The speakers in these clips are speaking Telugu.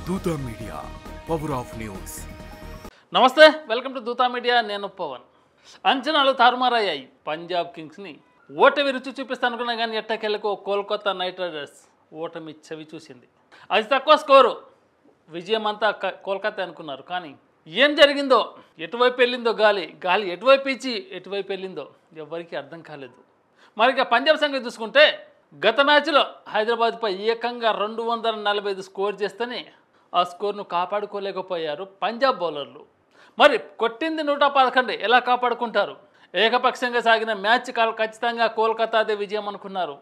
Dootha media power of news. నమస్తే, వెల్కమ్ టు దూతా మీడియా. నేను పవన్. అంచనాలు తారుమారయ్యాయి. పంజాబ్ కింగ్స్ని ఓటమి రుచి చూపిస్తానుకున్నా కానీ ఎట్టకెళ్ళకు కోల్కతా నైట్ రైడర్స్ ఓటమి చవి చూసింది. అది తక్కువ స్కోరు, విజయం అంతా కోల్కతా అనుకున్నారు. కానీ ఏం జరిగిందో, ఎటువైపు వెళ్ళిందో గాలి ఎటువైపు ఇచ్చి ఎటువైపు వెళ్ళిందో ఎవరికి అర్థం కాలేదు. మరి ఇక పంజాబ్ సంగతి చూసుకుంటే గత మ్యాచ్లో హైదరాబాద్పై ఏకంగా 245 స్కోర్ చేస్తేనే ఆ స్కోర్ను కాపాడుకోలేకపోయారు పంజాబ్ బౌలర్లు. మరి కొట్టింది 111 ఎలా కాపాడుకుంటారు? ఏకపక్షంగా సాగిన మ్యాచ్ ఖచ్చితంగా కోల్కతాదే విజయం అనుకున్నారు.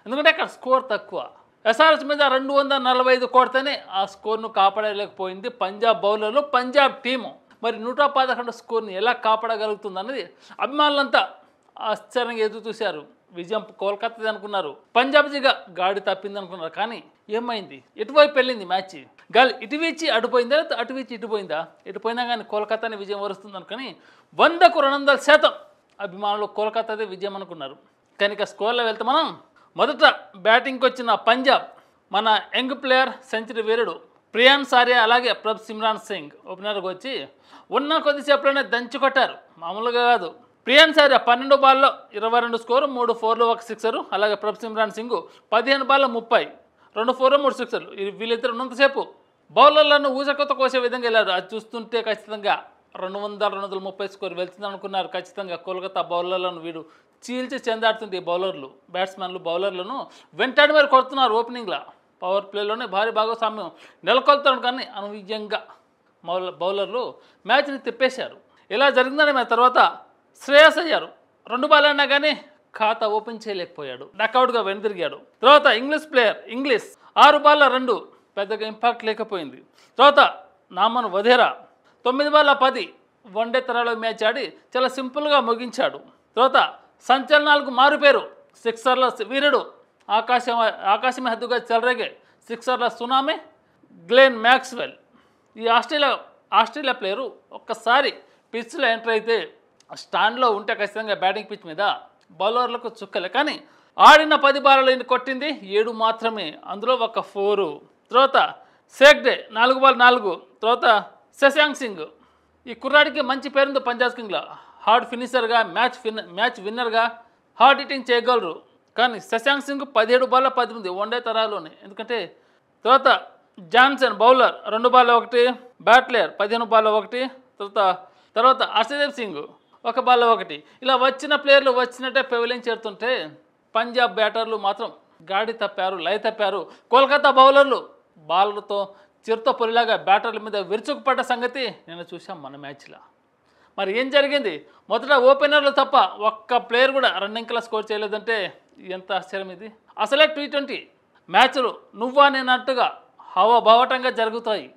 ఎందుకంటే అక్కడ స్కోర్ తక్కువ. ఎస్ఆర్ఎస్ మీద 245 కొడితేనే ఆ స్కోర్ను కాపాడలేకపోయింది పంజాబ్ బౌలర్లు, పంజాబ్ టీము. మరి 111 స్కోర్ని ఎలా కాపాడగలుగుతుంది అన్నది అభిమానులంతా ఆశ్చర్యంగా ఎదురు చూశారు. విజయం కోల్కతాది అనుకున్నారు, పంజాబ్జీగా గాడి తప్పింది అనుకున్నారు. కానీ ఏమైంది? ఎటువైపు వెళ్ళింది మ్యాచ్? గాలి ఇటు వీచి అటుపోయిందా, అటు వీచి ఇటుపోయిందా? ఎటుపోయినా కానీ కోల్కతాని విజయం వరుస్తుంది అనుకుని 100కు 200% అభిమానులు కోల్కతాదే విజయం అనుకున్నారు. కనుక స్కోర్లో వెళ్తే మనం మొదట బ్యాటింగ్కి వచ్చిన పంజాబ్ మన యంగ్ ప్లేయర్ సెంచరీ వీరుడు ప్రియాన్ సారియా, అలాగే ప్రభ్ సిమ్రాన్ సింగ్ ఓపెనర్కి వచ్చి ఉన్న కొద్దిసేపులోనే దంచి కొట్టారు. మామూలుగా కాదు. ప్రియాన్ సారియా 12 బాల్లో 22 స్కోరు, 3 4లు 1 సిక్సరు. అలాగే ప్రభ్ సిమ్రాన్ సింగ్ 15 బాల్లో 30, 2 4లు 3 సిక్సర్లు. వీళ్ళిద్దరు ఉన్నంతసేపు బౌలర్లను ఊసకొత్త కోసే విధంగా వెళ్ళారు. అది చూస్తుంటే ఖచ్చితంగా 200-230 స్కోర్ వెళ్తుంది అనుకున్నారు. ఖచ్చితంగా కోల్కతా బౌలర్లను వీడు చీల్చి చెందాడుతుంది. బౌలర్లు, బ్యాట్స్మెన్లు బౌలర్లను వెంటాడి మరి కొడుతున్నారు. ఓపెనింగ్లో పవర్ ప్లేలోనే భారీ భాగస్వామ్యం నెలకొల్తారు. కానీ అనూహ్యంగా బౌలర్లు మ్యాచ్ని తిప్పేశారు. ఇలా జరిగిందని మన తర్వాత శ్రేయస్ అయ్యారు. 2 బాల్ అయినా కానీ ఖాతా ఓపెన్ చేయలేకపోయాడు, డక్అవుట్గా వెనుదిరిగాడు. తర్వాత ఇంగ్లీష్ 6 బాల్ల 2, పెద్దగా ఇంపాక్ట్ లేకపోయింది. తర్వాత నామన్ వధేరా 9 బాల్ల 10 వన్డే తరాలో మ్యాచ్ ఆడి చాలా సింపుల్గా ముగించాడు. తర్వాత సంచలనాలకు మారుపేరు సిక్సర్ల వీరుడు, ఆకాశమే హద్దుగా చెలరేగే సిక్సర్ల సునామీ గ్లెన్ మ్యాక్స్వెల్. ఈ ఆస్ట్రేలియా ప్లేయరు ఒక్కసారి పిచ్లో ఎంటర్ అయితే స్టాండ్లో ఉంటే ఖచ్చితంగా బ్యాటింగ్ పిచ్ మీద బౌలర్లకు చుక్కలే. కానీ ఆడిన 10 బాల్లో కొట్టింది 7 మాత్రమే, అందులో ఒక 4. తర్వాత సేక్డే 4 బాల్ 4. తర్వాత శశాంక్ సింగ్, ఈ కుర్రాడికి మంచి పేరుంది పంజాబ్ కింగ్లో. హార్డ్ ఫినిషర్గా, మ్యాచ్ విన్నర్గా హార్డ్ హిట్టింగ్ చేయగలరు. కానీ శశాంక్ సింగ్ 17 బాల్ల 18 వన్డే తరాలోనే. ఎందుకంటే తర్వాత జాన్సన్ బౌలర్ 2 బాల్ 1, బ్యాట్లేయర్ 15 బాల్ 1. తర్వాత హర్షదీప్ సింగ్ 1 బాల్ 1. ఇలా వచ్చిన ప్లేయర్లు వచ్చినట్టే పెవిలియన్ చేరుతుంటే పంజాబ్ బ్యాటర్లు మాత్రం గాడి తప్పారు, లయ తప్పారు. కోల్కతా బౌలర్లు బాలర్లతో చిరుత పొలిలాగా బ్యాటర్ల మీద విరుచుకుపడ్డ సంగతి నేను చూసాం మన మ్యాచ్లో. మరి ఏం జరిగింది? మొదట ఓపెనర్లు తప్ప ఒక్క ప్లేయర్ కూడా రన్నింగ్లా స్కోర్ చేయలేదంటే ఎంత ఆశ్చర్యం ఇది. అసలే T20 మ్యాచ్లు నువ్వా నేనట్టుగా హవాబావటంగా జరుగుతాయి.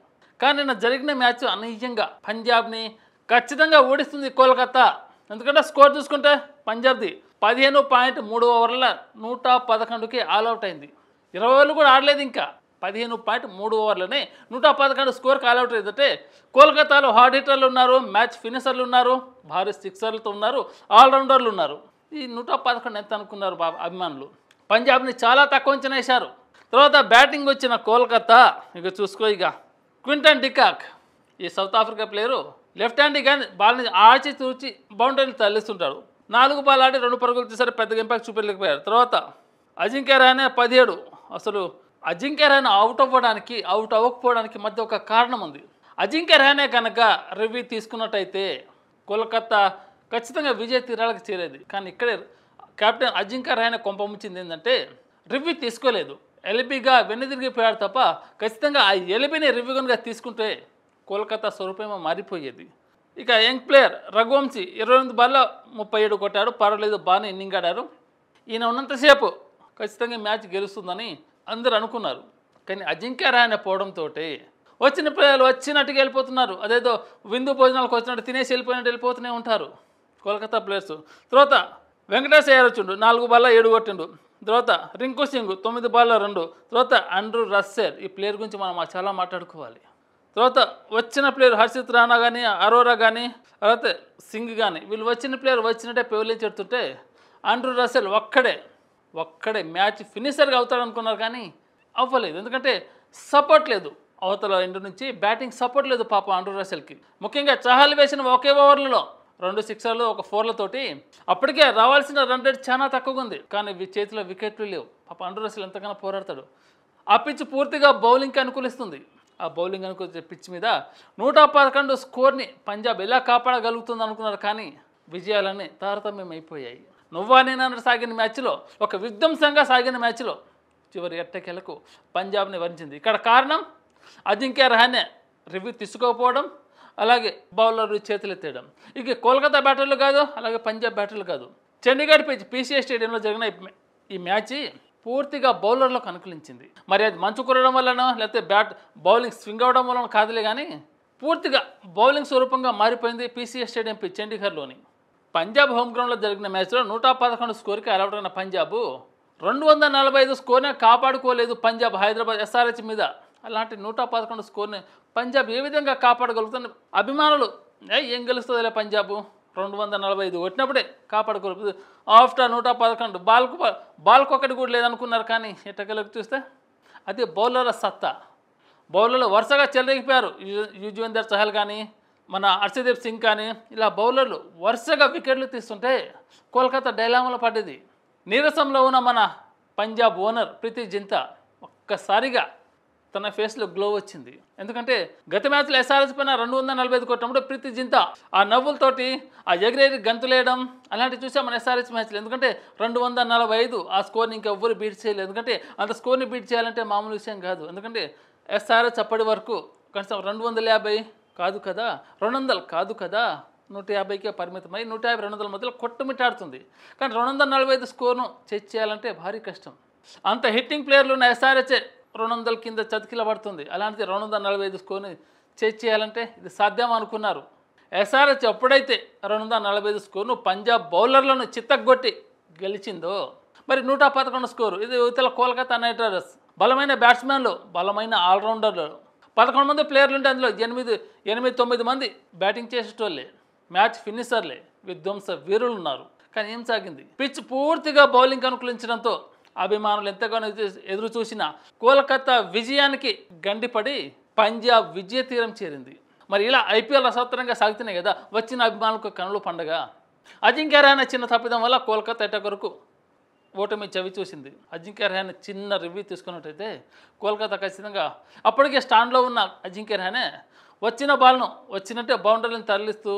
కానీ నిన్న జరిగిన మ్యాచ్ అనూహ్యంగా పంజాబ్ని ఖచ్చితంగా ఓడిస్తుంది కోల్కతా. ఎందుకంటే స్కోర్ చూసుకుంటే పంజాబ్ది 15.3 ఓవర్ల 111కి ఆల్అవుట్ అయింది. 20 ఓవర్లు కూడా ఆడలేదు. ఇంకా 15.3 ఓవర్లనే 111 స్కోర్కి ఆల్అవుట్ అయిందంటే కోల్కతాలో హార్డ్ హిట్టర్లు ఉన్నారు, మ్యాచ్ ఫినిషర్లు ఉన్నారు, భారీ సిక్సర్లతో ఉన్నారు, ఆల్రౌండర్లు ఉన్నారు. ఈ 111 ఎంత అనుకున్నారు అభిమానులు? పంజాబ్ని చాలా తక్కువ అంచనా వేశారు. తర్వాత బ్యాటింగ్ వచ్చిన కోల్కతా ఇక చూసుకో, ఇక క్వింటన్ డికాక్ ఈ south Africa player left hand కానీ బాల్ని ఆచి తూచి బౌండరీని తల్లిస్తుంటాడు. 4 బాల్ ఆడి 2 పరుగులు తీసారు, పెద్దగా ఇంపాక్ట్ చూపించలేకపోయారు. తర్వాత అజింక్య రహానే 17. అసలు అజింక్య రహానే అవుట్ అవ్వకపోవడానికి మధ్య ఒక కారణం ఉంది. అజింక్య రహానే కనుక రివ్యూ తీసుకున్నట్టయితే కోల్కతా ఖచ్చితంగా విజయ తీరాలకు చేరేది. కానీ ఇక్కడే కెప్టెన్ అజింక్య రహానే కొంప ముంచింది ఏంటంటే రివ్యూ తీసుకోలేదు. ఎల్బీగా వెన్నుదిరిగిపోయాడు తప్ప ఖచ్చితంగా ఆ ఎల్బీని రివ్యూగా తీసుకుంటే కోల్కతా స్వరూపేమో మారిపోయేది. ఇక యంగ్ ప్లేయర్ రఘువంశీ 28 బాల్లో 37 కొట్టాడు, పర్వాలేదు, బాగానే ఇన్నింగ్ ఆడారు. ఈయన ఉన్నంతసేపు ఖచ్చితంగా మ్యాచ్ గెలుస్తుందని అందరూ అనుకున్నారు. కానీ అజింక్య రహానే పోవడంతో వచ్చిన ప్లేయర్లు వచ్చినట్టుగా వెళ్ళిపోతున్నారు. అదేదో విందు భోజనాలకు వచ్చినట్టు తినేసి వెళ్ళిపోతూనే ఉంటారు కోల్కతా ప్లేయర్స్. తర్వాత వెంకటేష్ అయ్యర్ వచ్చిండు, 4 బాల్లో 7 కొట్టిండు. తర్వాత రింకు సింగ్ 9 బాల్లో 2. తర్వాత ఆండ్రూ రస్సెల్, ఈ ప్లేయర్ గురించి మనం చాలా మాట్లాడుకోవాలి. తర్వాత వచ్చిన ప్లేయర్ హర్షిత్ రాణా కానీ, అరోరా కానీ, తర్వాత సింగ్ కానీ, వీళ్ళు వచ్చిన ప్లేయర్ వచ్చినట్టే పెవిలియన్ చెడుతుంటే ఆండ్రూ రస్సెల్ ఒక్కడే మ్యాచ్ ఫినిషర్గా అవుతాడు అనుకున్నారు. కానీ అవ్వలేదు. ఎందుకంటే సపోర్ట్ లేదు, అవతల ఎండు నుంచి బ్యాటింగ్ సపోర్ట్ లేదు పాప ఆండ్రూ రసెల్కి. ముఖ్యంగా చహల్ వేసిన ఒకే ఓవర్లలో 2 సిక్సర్లు 1 4లతోటి అప్పటికే రావాల్సిన రన్ రేట్ చాలా తక్కువగా ఉంది. కానీ చేతిలో వికెట్లు లేవు. పాప ఆండ్రూ రసెల్ ఎంతగానో పోరాడతాడు. ఆ పిచ్ పూర్తిగా బౌలింగ్కి అనుకూలిస్తుంది. ఆ బౌలింగ్ అనుకూలించే పిచ్ మీద 111 స్కోర్ని పంజాబ్ ఎలా కాపాడగలుగుతుంది అనుకున్నారు. కానీ విజయాలన్నీ తారతమ్యం అయిపోయాయి. నువ్వా నేనన్న సాగిన మ్యాచ్లో, ఒక విధ్వంసంగా సాగిన మ్యాచ్లో చివరి ఎట్టకేలకు పంజాబ్ని వరించింది. ఇక్కడ కారణం అజింక్య రహానే రివ్యూ తీసుకోకపోవడం, అలాగే బౌలర్లు చేతులెత్తేయడం. ఇక కోల్కతా బ్యాటర్లు కాదు, అలాగే పంజాబ్ బ్యాటర్లు కాదు. చండీగఢ్ పిచ్ పీసీఏ స్టేడియంలో జరిగిన ఈ మ్యాచ్ పూర్తిగా బౌలర్లకు అనుకూలించింది. మరి అది మంచు కురవడం వల్లనో లేకపోతే బౌలింగ్ స్వింగ్ అవ్వడం వలన కాదులే, కానీ పూర్తిగా బౌలింగ్ స్వరూపంగా మారిపోయింది పీసీఏ స్టేడియం పిచ్ చండీగఢ్లోని. పంజాబ్ హోమ్ గ్రౌండ్లో జరిగిన మ్యాచ్లో 111 స్కోర్కి అలౌట్ అయిన పంజాబ్ 245 స్కోర్నే కాపాడుకోలేదు పంజాబ్ హైదరాబాద్ ఎస్ఆర్హెచ్ మీద. అలాంటి 111 స్కోర్ని పంజాబ్ ఏ విధంగా కాపాడగలుగుతుంది? అభిమానులు ఏం గెలుస్తుందిలే పంజాబ్ 245 కొట్టినప్పుడే కాపాడుకోలేదు. ఆఫ్టర్ 111 బాల్కు ఒకటి కూడా లేదనుకున్నారు. కానీ ఎట్టకెళ్ళకి చూస్తే అది బౌలర్ల సత్తా. బౌలర్లు వరుసగా చెలరేగిపోయారు. యుజ్వేందర్ చహల్ కానీ, మన హర్షదీప్ సింగ్ కానీ, ఇలా బౌలర్లు వరుసగా వికెట్లు తీస్తుంటే కోల్కతా డైలామాలో పడ్డది. నీరసంలో ఉన్న మన పంజాబ్ ఓనర్ ప్రీతి జింతా ఒక్కసారిగా తన ఫేస్లో గ్లో వచ్చింది. ఎందుకంటే గత మ్యాచ్లో ఎస్ఆర్హెచ్ పైన 245 కొట్టినప్పుడు ప్రీతి జింతా ఆ నవ్వులతోటి ఆ ఎగిరేరి గంతులేయడం అలాంటివి చూసాం మన ఎస్ఆర్హెచ్ మ్యాచ్లో. ఎందుకంటే 245 ఆ స్కోర్ని ఇంకెవ్వరు బీట్ చేయలేదు. ఎందుకంటే అంత స్కోర్ని బీట్ చేయాలంటే మామూలు విషయం కాదు. ఎందుకంటే ఎస్ఆర్హెచ్ అప్పటి వరకు కనీసం 250 కాదు కదా, 200 కాదు కదా, 150కే పరిమితమై 150, 200 మధ్యలో కొట్టుమిట్టాడుతుంది. కానీ 245 స్కోర్ను చెక్ చేయాలంటే భారీ కష్టం. అంత హిట్టింగ్ ప్లేయర్లు ఉన్న ఎస్ఆర్హెచ్ 200 కింద చతికిల పడుతుంది. అలాంటిది 245 స్కోర్ని చెక్ చేయాలంటే ఇది సాధ్యం అనుకున్నారు. ఎస్ఆర్హెచ్ ఎప్పుడైతే 245 స్కోర్ను పంజాబ్ బౌలర్లను చిత్తగొట్టి గెలిచిందో, మరి 111 స్కోరు ఇది ఇవతల కోల్కతా నైట్ రైడర్స్ బలమైన బ్యాట్స్మెన్లు, బలమైన ఆల్రౌండర్లు 11 మంది ప్లేయర్లు ఉంటే అందులో 8-9 మంది బ్యాటింగ్ చేసేటోళ్ళే, మ్యాచ్ ఫినిషర్లే, విధ్వంస వీరులు ఉన్నారు. కానీ ఏం సాగింది? పిచ్ పూర్తిగా బౌలింగ్ అనుకూలించడంతో అభిమానులు ఎంతగానో ఎదురు చూసిన కోల్కతా విజయానికి గండిపడి పంజాబ్ విజయ తీరం చేరింది. మరి ఇలా ఐపీఎల్ అసౌత్తరంగా సాగుతున్నాయి కదా, వచ్చిన అభిమానులకు కనులు పండగ. అజింక్య రహానే చిన్న తప్పిదం వల్ల కోల్కతా ఎట్టకొరకు ఓటమి చవి చూసింది. అజింక్య రహానే చిన్న రివ్యూ తీసుకున్నట్టయితే కోల్కతా ఖచ్చితంగా అప్పటికే స్టాండ్లో ఉన్న అజింక్య రహానే వచ్చిన బాల్ను వచ్చినట్టే బౌండరీలను తరలిస్తూ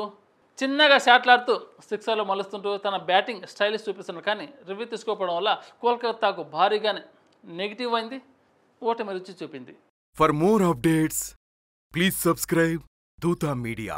చిన్నగా షాట్లాడుతూ సిక్సర్లు మలుస్తుంటూ తన బ్యాటింగ్ స్టైలిష్ చూపిస్తున్నాడు. కానీ రివ్యూ తీసుకోవడం వల్ల కోల్కతాకు భారీగానే నెగిటివ్ అయింది, ఓటమి రుచి చూపింది. For more updates, please subscribe Dutta Media.